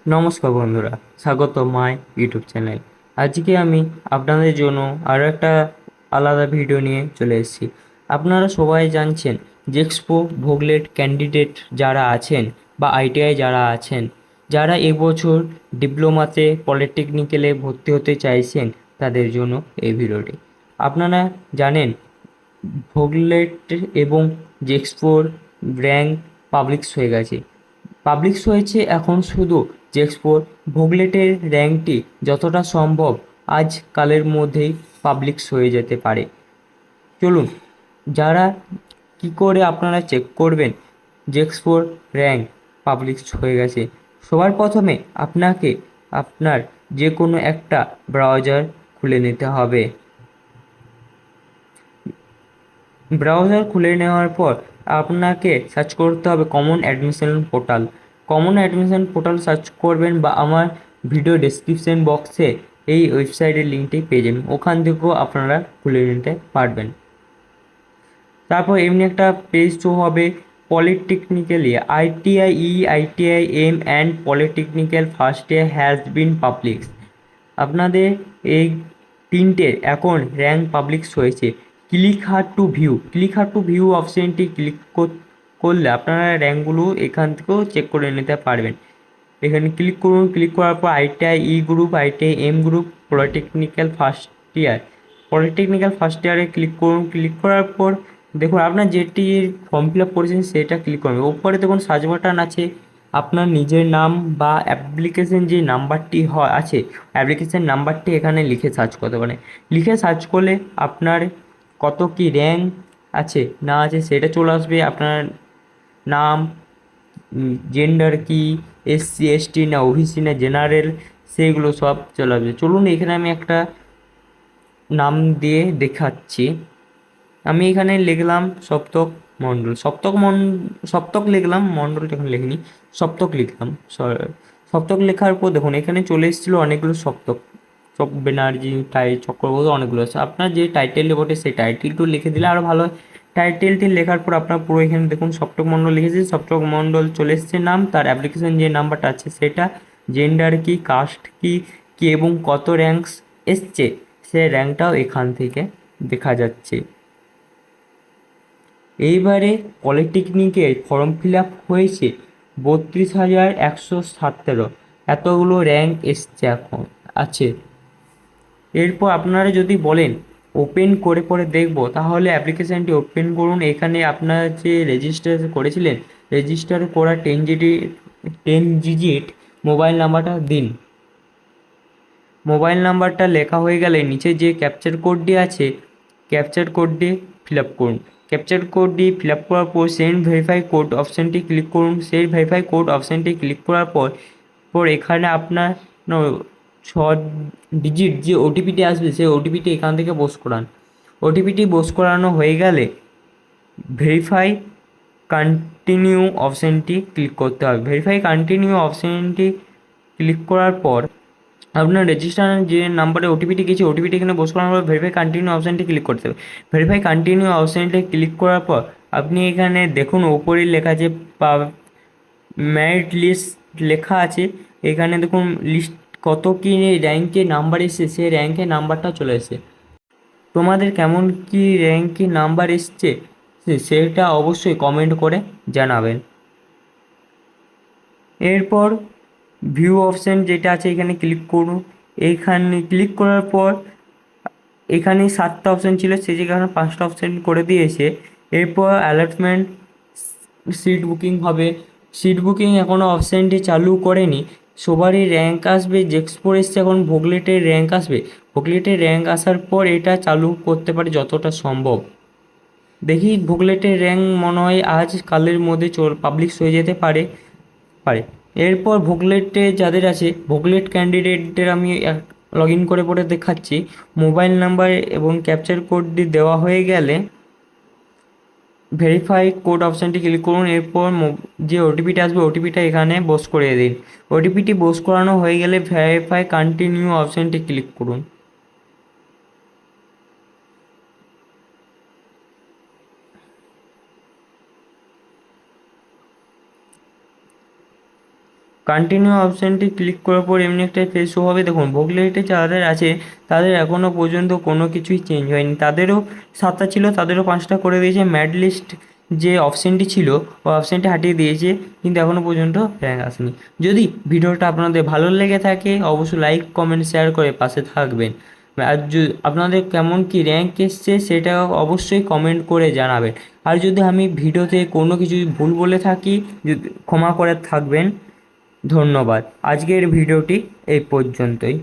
নমস্কার বন্ধুরা, স্বাগত মাই ইউটিউব চ্যানেল। আজকে আমি আপনাদের জন্য আরও একটা আলাদা ভিডিও নিয়ে চলে এসেছি। আপনারা সবাই জানছেন জেক্সপো ভোগলেট ক্যান্ডিডেট যারা আছেন বা আইটিআই যারা আছেন, যারা এবছর ডিপ্লোমাতে পলিটেকনিক্যালে ভর্তি হতে চাইছেন, তাদের জন্য এই ভিডিওটি। আপনারা জানেন ভোগলেট এবং জেক্সপোর র্যাঙ্ক পাবলিশ হয়ে গেছে। পাবলিশ হয়েছে এখন শুধু জেক্সপোর ভোগলেটের র্যাঙ্কটি যতটা সম্ভব আজকালের মধ্যেই পাবলিশ হয়ে যেতে পারে। চলুন, যারা কি করে আপনারা চেক করবেন জেক্সপোর র্যাঙ্ক পাবলিশ হয়ে গেছে। সবার প্রথমে আপনাকে আপনার যে কোনো একটা ব্রাউজার খুলে নিতে হবে। ব্রাউজার খুলে নেওয়ার পর আপনাকে সার্চ করতে হবে common admission portal. Common admission portal search করবেন বা আমার ভিডিও ডেসক্রিপশন বক্সে এই ওয়েবসাইটের লিঙ্কটি পেয়ে যাবেন, ওখান থেকেও আপনারা খুলে নিতে পারবেন। তারপর এমনি একটা পেজ শো হবে polytechnically ITI M and polytechnical first year has been publish. আপনাদের এই তিনটের এখন র্যাঙ্ক পাবলিশ হয়েছে। ক্লিক হার টু ভিউ অপশানটি ক্লিক করলে আপনারা র্যাঙ্কগুলো এখান থেকেও চেক করে নিতে পারবেন। এখানে ক্লিক করুন, ক্লিক করার পর আইটিআই ই গ্রুপ, আইটিআই এম গ্রুপ, ইয়ার পলিটেকনিক্যাল ফার্স্ট ইয়ারে ক্লিক করুন। ক্লিক করার পর দেখুন আপনার যেটি ফর্ম ফিল আপ করেছেন সেটা ক্লিক করবেন। ওপরে দেখুন সার্চ বাটন আছে, আপনার নিজের নাম বা অ্যাপ্লিকেশন যে নাম্বারটি আছে অ্যাপ্লিকেশন নাম্বারটি এখানে লিখে সার্চ করতে পারেন। লিখে সার্চ করলে আপনার কত কি র্যাঙ্ক আছে না আছে সেটা চলে আসবে। আপনার নাম, জেন্ডার কি, এসসি এসটি না ওবিসি না জেনারেল, সেইগুলো সব চলে আসবে। চলুন এখানে আমি একটা নাম দিয়ে দেখাচ্ছি। আমি এখানে লিখলাম সপ্তক মণ্ডল। সপ্তক লিখলাম, মণ্ডল এখানে লিখিনি, সপ্তক লিখলাম। সপ্তক লেখার পর দেখুন এখানে চলে এসেছিলো অনেকগুলো সপ্তক, ব্যানার্জি চক্রবর্তী অনেকগুলো আছে। আপনার যে টাইটেল বটে সেই টাইটেলটু লিখে দিলে আরও ভালো হয়। টাইটেলটি লেখার পর আপনার পুরো এখানে দেখুন সপ্তক মণ্ডল লিখেছি, সপ্তক মণ্ডল চলে এসছে নাম, তার অ্যাপ্লিকেশন যে নাম্বারটা আছে সেটা, জেন্ডার কি, কাস্ট কি কি এবং কত র্যাঙ্কস এসছে সে র্যাঙ্কটাও এখান থেকে দেখা যাচ্ছে। এইবারে পলিটেকনিকে ফর্ম ফিল আপ হয়েছে 32,117, এতগুলো র্যাঙ্ক এসছে এখন আছে। এরপর আপনারা যদি বলেন ওপেন করে পরে দেখব, তাহলে অ্যাপ্লিকেশানটি ওপেন করুন। এখানে আপনারা যে রেজিস্টার করেছিলেন, রেজিস্টার করা 10 ডিজিট মোবাইল নাম্বারটা দিন। মোবাইল নাম্বারটা লেখা হয়ে গেলে নিচে যে ক্যাপচার কোডটি আছে ক্যাপচার কোডটি ফিল আপ করুন। ক্যাপচার কোডটি ফিল আপ করার পর সেন্ড ভেরিফাই কোড অপশানটি ক্লিক করুন। সেন্ড ভেরিফাই কোড অপশানটি ক্লিক করার পর এখানে আপনার 6 ডিজিট যে ওটিপিটি আসবে সেই ওটিপিটি এখান থেকে পোস্ট করান। ওটিপিটি পোস্ট করানো হয়ে গেলে ভেরিফাই কন্টিনিউ অপশানটি ক্লিক করতে হবে। ভেরিফাই কন্টিনিউ অপশানটি ক্লিক করার পর আপনার রেজিস্ট্রেশন যে নাম্বারে ওটিপিটি গেছে ওটিপিটি এখানে বস করানোর পর ভেরিফাই কন্টিনিউ অপশানটি ক্লিক করতে হবে। ভেরিফাই কন্টিনিউ অপশানটি ক্লিক করার পর আপনি এখানে দেখুন ওপরেই লেখা আছে মেরিট লিস্ট লেখা আছে। এখানে দেখুন লিস্ট কত কি র্যাঙ্কে নাম্বার এসছে, সেই র্যাঙ্কের নাম্বারটা চলে এসেছে। তোমাদের কেমন কি র্যাঙ্কে নাম্বার এসছে সেটা অবশ্যই কমেন্ট করে জানাবেন। এরপর ভিউ অপশান যেটা আছে এখানে ক্লিক করুন। এইখানে ক্লিক করার পর এখানে 7টা অপশান ছিল, সেই জায়গায় 5টা অপশান করে দিয়েছে। এরপর অ্যালটমেন্ট সিট বুকিং হবে। সিট বুকিং এখনও অপশানটি চালু করেনি। সবারই র্যাঙ্ক আসবে, জেক্সপোর এসছে এখন ভোগলেটের র্যাঙ্ক আসবে। ভোগলেটের র্যাঙ্ক আসার পর এটা চালু করতে পারে যতটা সম্ভব। দেখি ভোগলেটের র্যাঙ্ক মনে হয় আজ কালের মধ্যে পাবলিশ হয়ে যেতে পারে। এরপর ভোগলেটে যাদের আছে ভোগলেট ক্যান্ডিডেটদের আমি লগ ইন করে পরে দেখাচ্ছি। মোবাইল নাম্বার এবং ক্যাপচার কোডটি দেওয়া হয়ে গেলে ভেরিফাই কোড অপশানটি ক্লিক করুন। এরপর যে ওটিপিটা আসবে ওটিপিটা এখানে বোস করে দিন। ওটিপিটি বোস করানো হয়ে গেলে ভেরিফাই কন্টিনিউ অপশানটি ক্লিক করুন। কন্টিনিউ অপশানটি ক্লিক করার পর এমনি একটা পেজ শো হবে। দেখুন ভোগ লিস্টে যাদের আছে তাদের এখনও পর্যন্ত কোনো কিছুই চেঞ্জ হয়নি, তাদেরও 7টা ছিল তাদেরও 5টা করে দিয়েছে। ম্যাড লিস্ট যে অপশানটি ছিল ওই অপশানটি হাটিয়ে দিয়েছে, কিন্তু এখনও পর্যন্ত র্যাঙ্ক আসেনি। যদি ভিডিওটা আপনাদের ভালো লেগে থাকে অবশ্যই লাইক কমেন্ট শেয়ার করে পাশে থাকবেন। আর আপনাদের কেমন কি র্যাঙ্ক এসছে সেটা অবশ্যই কমেন্ট করে জানাবেন। আর যদি আমি ভিডিওতে কোনো কিছু ভুল বলে থাকি ক্ষমা করে থাকবেন। ধন্যবাদ। আজকের ভিডিওটি এই পর্যন্তই।